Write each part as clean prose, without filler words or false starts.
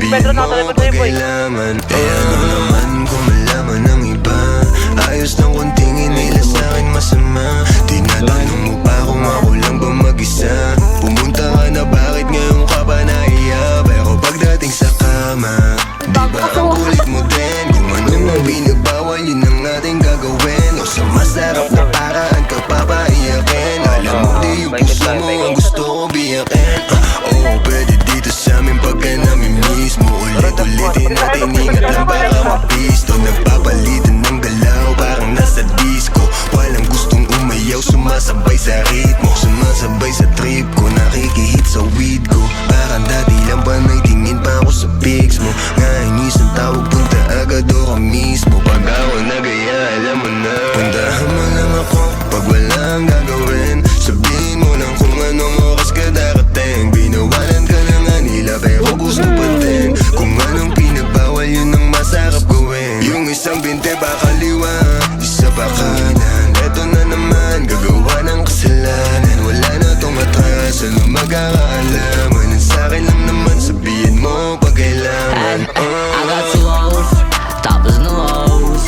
sabihin mo pagkailaman. Eh ano naman kung malaman ng iba, ayos lang kung tingin nila sa'kin masama. Tinatanong mo pa kung ako lang ba mag-isa. Pumunta ka na, bakit ngayon ka pa nahiya? Pero pagdating sa kama, di ba ang kulit mo din? Kung ano ang binagbawal, yun ang ating gagawin. O sa masarap na paraan ka papaiyakin. Alam mo di yung puso mo ang gusto ko biyakin. Oo, pwede dito sa amin pagka namin mismo. Ulit-ulitin natin, ingat lang baka mapisto. Nagpapalitan ng galaw, parang nasa disco. Walang gustong umayaw, sumasabay sa ritmo. Sumasabay sa trip ko, nakikihit sa weed ko. Parang dati lang ba naitingin pa ako sa pics mo. Nainis ang tawag, punta agad o ka mismo. Pag ako nagaya, alam mo na, puntahan mo lang ako pag wala ang gagawin. Sabihin mo lang kung anong oras ka darating. Binawalan ka na nga nila pero gusto pa din. Kung anong pinagbawal, yun ang masarap gawin. Yung isang binte ba kaliwa, isa pa kanan. Eto na naman, gagawa ng kasalanan. Wala na tong atras, ano magkakaalaman? Ang sa'kin lang naman, sabihin mo pag kailangan. I got two hoes, tapos no hoes.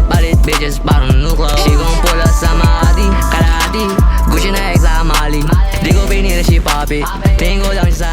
Palit bitches parang new clothes. She gon' pull up sa Makati, kalahati Gucci na egg sa Mali. Di ko pinili si Papi, tingin ko lang siya sa